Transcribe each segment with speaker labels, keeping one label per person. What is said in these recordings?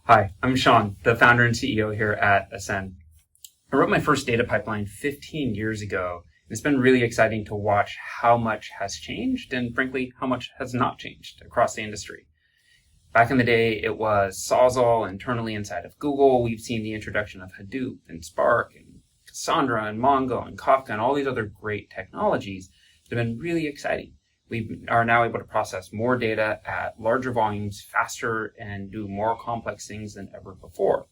Speaker 1: Hi, I'm Sean, the founder and CEO here at Ascend. I wrote my first data pipeline 15 years ago, and it's been really exciting to watch how much has changed and, frankly, how much has not changed across the industry. Back in the day, it was Sawzall internally inside of Google. We've seen the introduction of Hadoop and Spark and Cassandra and Mongo and Kafka and all these other great technologies that have been really exciting. We are now able to process more data at larger volumes faster and do more complex things than ever before.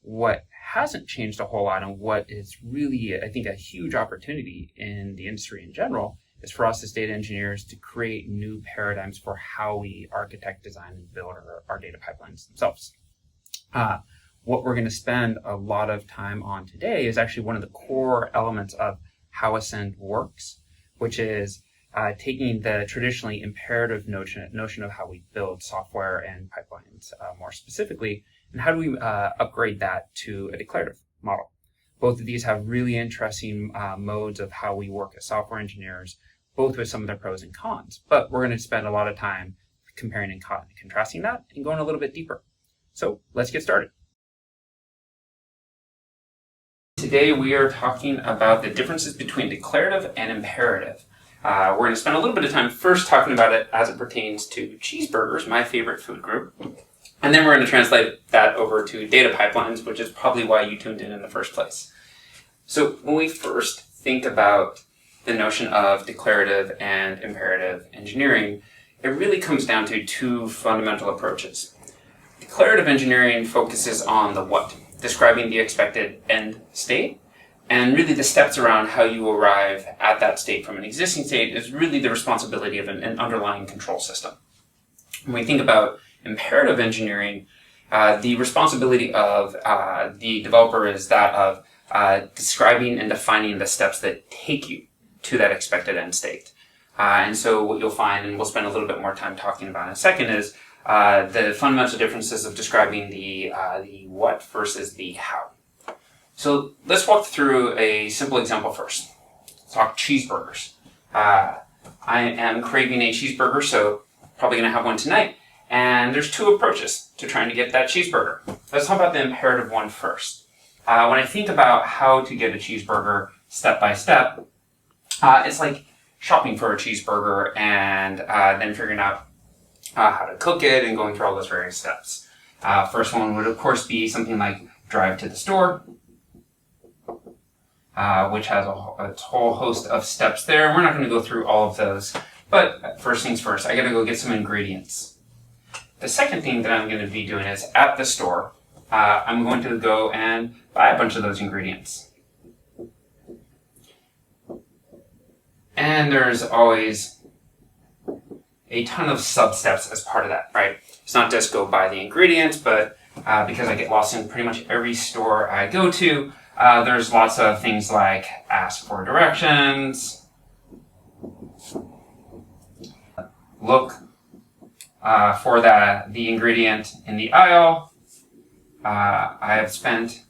Speaker 1: What hasn't changed a whole lot, and what is really, I think, a huge opportunity in the industry in general, is for us as data engineers to create new paradigms for how we architect, design, and build our data pipelines themselves. What we're going to spend a lot of time on today is actually one of the core elements of how Ascend works, which is taking the traditionally imperative notion of how we build software and pipelines more specifically, and how do we upgrade that to a declarative model. Both of these have really interesting modes of how we work as software engineers, both with some of their pros and cons. But we're going to spend a lot of time comparing and contrasting that and going a little bit deeper. So let's get started. Today we are talking about the differences between declarative and imperative. We're going to spend a little bit of time first talking about it as it pertains to cheeseburgers, my favorite food group. And then we're going to translate that over to data pipelines, which is probably why you tuned in the first place. So when we first think about the notion of declarative and imperative engineering, it really comes down to two fundamental approaches. Declarative engineering focuses on the what, describing the expected end state, and really the steps around how you arrive at that state from an existing state is really the responsibility of an underlying control system. When we think about imperative engineering, the responsibility of the developer is that of describing and defining the steps that take you to that expected end state. And so what you'll find, and we'll spend a little bit more time talking about in a second, is the fundamental differences of describing the what versus the how. So let's walk through a simple example first. Let's talk cheeseburgers. I am craving a cheeseburger, so probably going to have one tonight. And there's two approaches to trying to get that cheeseburger. Let's talk about the imperative one first. When I think about how to get a cheeseburger step by step, it's like shopping for a cheeseburger and then figuring out how to cook it and going through all those various steps. First one would, of course, be something like drive to the store, which has a whole host of steps there. We're not going to go through all of those, but first things first, I got to go get some ingredients. The second thing that I'm going to be doing is at the store, I'm going to go and buy a bunch of those ingredients. And there's always a ton of sub-steps as part of that, right? It's not just go buy the ingredients, but because I get lost in pretty much every store I go to, there's lots of things like ask for directions, look for the ingredient in the aisle. I have spent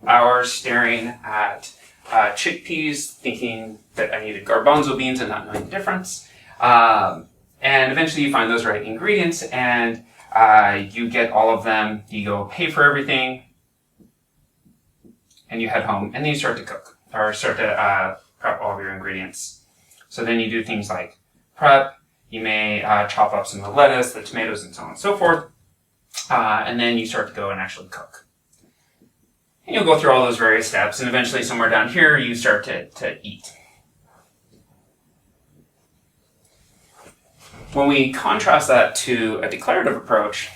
Speaker 1: hours staring at chickpeas, thinking that I needed garbanzo beans and not knowing the difference. And eventually you find those right ingredients and you get all of them. You go pay for everything and you head home, and then you start to cook or start to prep all of your ingredients. So then you do things like prep. You may chop up some of the lettuce, the tomatoes, and so on and so forth. And then you start to go and actually cook. And you'll go through all those various steps, and eventually somewhere down here you start to eat. When we contrast that to a declarative approach,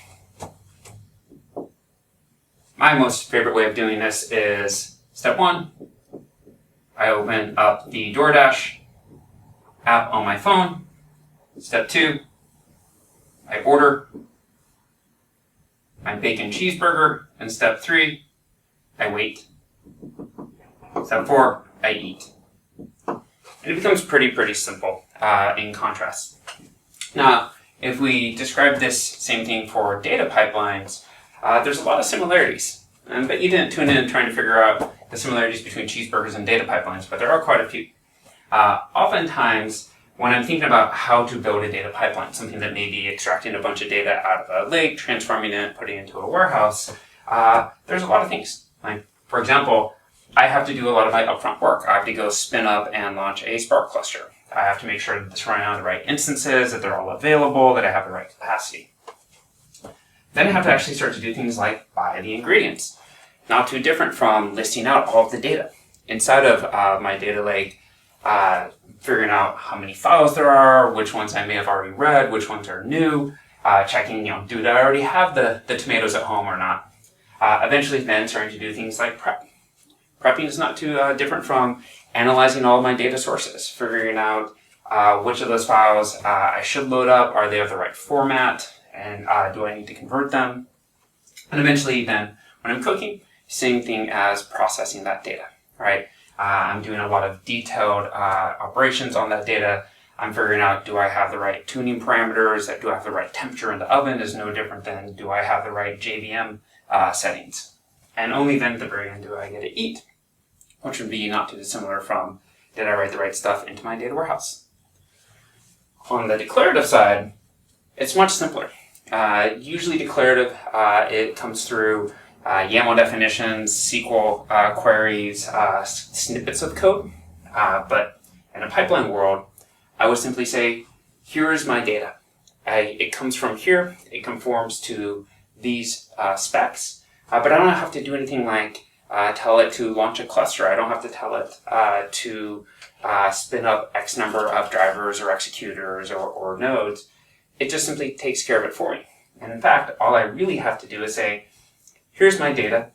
Speaker 1: my most favorite way of doing this is step one, I open up the DoorDash app on my phone. Step two, I order my bacon cheeseburger. And step three, I wait. Step four, I eat. And it becomes pretty simple in contrast. Now, if we describe this same thing for data pipelines, there's a lot of similarities. I bet you didn't tune in trying to figure out the similarities between cheeseburgers and data pipelines, but there are quite a few. Oftentimes, when I'm thinking about how to build a data pipeline, something that may be extracting a bunch of data out of a lake, transforming it, putting it into a warehouse, there's a lot of things. Like, for example, I have to do a lot of my upfront work. I have to go spin up and launch a Spark cluster. I have to make sure that it's running on the right instances, that they're all available, that I have the right capacity. Then I have to actually start to do things like buy the ingredients. Not too different from listing out all of the data. Inside of my data lake, figuring out how many files there are, which ones I may have already read, which ones are new, checking, do I already have the tomatoes at home or not. Eventually then starting to do things like prep. Prepping is not too different from analyzing all of my data sources, figuring out which of those files I should load up, are they of the right format, and do I need to convert them? And eventually then, when I'm cooking, same thing as processing that data, right? I'm doing a lot of detailed operations on that data. I'm figuring out, do I have the right tuning parameters? Do I have the right temperature in the oven? Is no different than, do I have the right JVM settings? And only then at the very end do I get to eat, which would be not too dissimilar from, did I write the right stuff into my data warehouse? On the declarative side, it's much simpler. Usually declarative, it comes through YAML definitions, SQL queries, snippets of code. But in a pipeline world, I would simply say, here is my data. It comes from here, it conforms to these specs, but I don't have to do anything like tell it to launch a cluster. I don't have to tell it to spin up X number of drivers or executors or nodes. It just simply takes care of it for me. And in fact, all I really have to do is say, here's my data,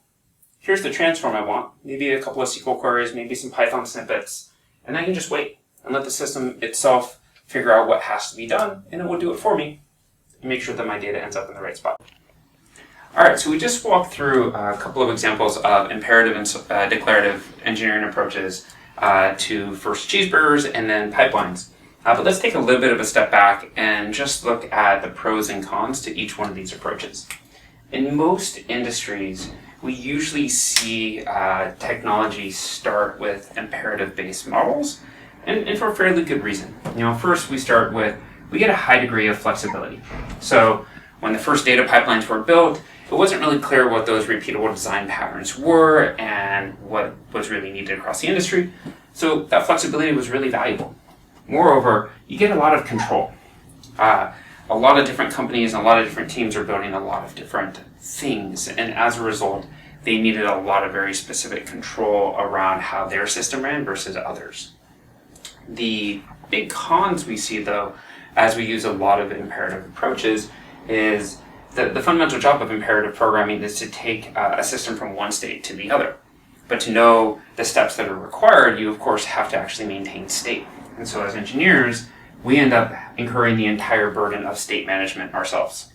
Speaker 1: here's the transform I want, maybe a couple of SQL queries, maybe some Python snippets, and I can just wait and let the system itself figure out what has to be done, and it will do it for me and make sure that my data ends up in the right spot. All right, so we just walked through a couple of examples of imperative and declarative engineering approaches to first cheeseburgers and then pipelines. But let's take a little bit of a step back and just look at the pros and cons to each one of these approaches. In most industries, we usually see technology start with imperative-based models, and for a fairly good reason. First we start with, we get a high degree of flexibility. So when the first data pipelines were built, it wasn't really clear what those repeatable design patterns were and what was really needed across the industry. So that flexibility was really valuable. Moreover, you get a lot of control. A lot of different companies and a lot of different teams are building a lot of different things, and as a result, they needed a lot of very specific control around how their system ran versus others. The big cons we see, though, as we use a lot of imperative approaches, is that the fundamental job of imperative programming is to take a system from one state to the other. But to know the steps that are required, you of course have to actually maintain state. And so as engineers, we end up incurring the entire burden of state management ourselves.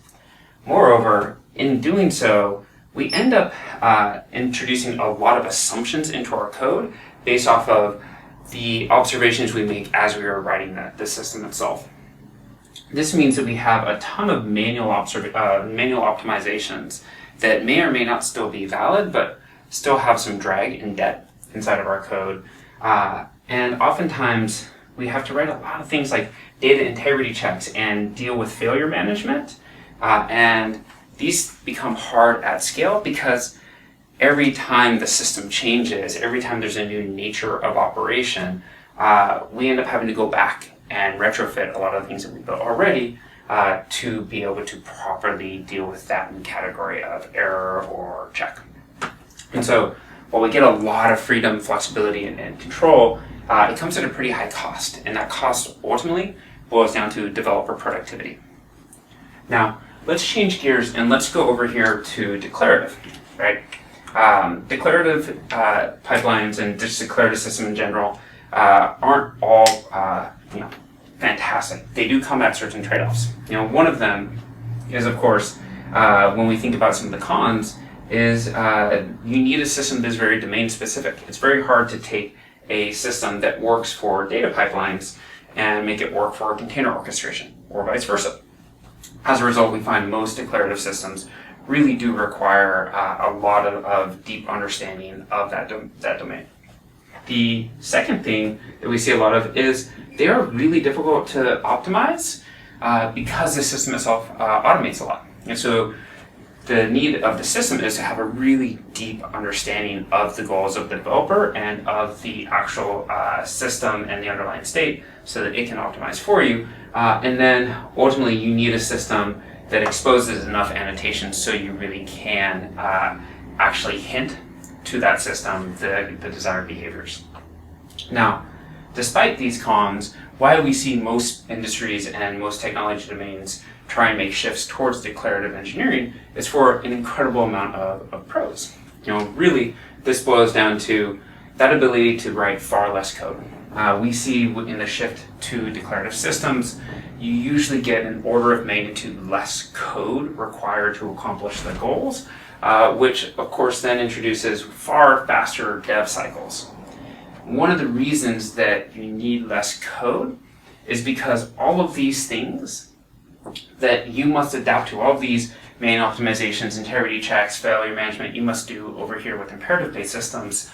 Speaker 1: Moreover, in doing so, we end up introducing a lot of assumptions into our code based off of the observations we make as we are writing the system itself. This means that we have a ton of manual optimizations that may or may not still be valid, but still have some drag and debt inside of our code. And oftentimes, we have to write a lot of things like data integrity checks and deal with failure management. And these become hard at scale because every time the system changes, every time there's a new nature of operation, we end up having to go back and retrofit a lot of the things that we built already to be able to properly deal with that in category of error or check. And so while we get a lot of freedom, flexibility, and control, it comes at a pretty high cost, and that cost ultimately boils down to developer productivity. Now, let's change gears and let's go over here to declarative, right? Declarative pipelines and just declarative system in general aren't all fantastic. They do come at certain trade-offs. One of them is, of course, when we think about some of the cons, is you need a system that's very domain specific. It's very hard to take a system that works for data pipelines and make it work for container orchestration, or vice versa. As a result, we find most declarative systems really do require a lot of deep understanding of that domain. The second thing that we see a lot of is they are really difficult to optimize because the system itself automates a lot. And so the need of the system is to have a really deep understanding of the goals of the developer and of the actual system and the underlying state so that it can optimize for you. And then ultimately you need a system that exposes enough annotations so you really can actually hint to that system the desired behaviors. Now, despite these cons, why we see most industries and most technology domains try and make shifts towards declarative engineering is for an incredible amount of pros. Really, this boils down to that ability to write far less code. We see in the shift to declarative systems, you usually get an order of magnitude less code required to accomplish the goals, which of course then introduces far faster dev cycles. One of the reasons that you need less code is because all of these things that you must adapt to, all of these main optimizations, integrity checks, failure management, you must do over here with imperative-based systems,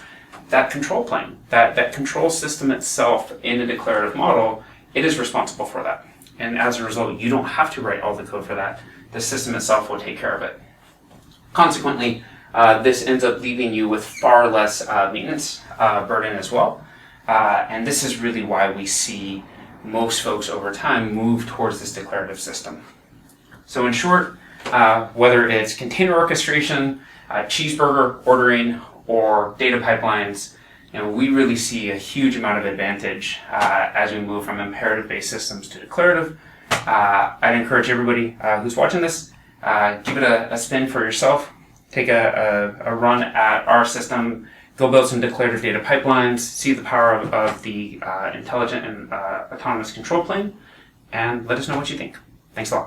Speaker 1: that control plane, that control system itself in a declarative model, it is responsible for that. And as a result, you don't have to write all the code for that. The system itself will take care of it. Consequently, this ends up leaving you with far less maintenance burden as well. And this is really why we see most folks over time move towards this declarative system. So in short, whether it's container orchestration, cheeseburger ordering, or data pipelines, we really see a huge amount of advantage as we move from imperative-based systems to declarative. I'd encourage everybody who's watching this, give it a spin for yourself. Take a run at our system, go build some declarative data pipelines, see the power of the intelligent and autonomous control plane, and let us know what you think. Thanks a lot.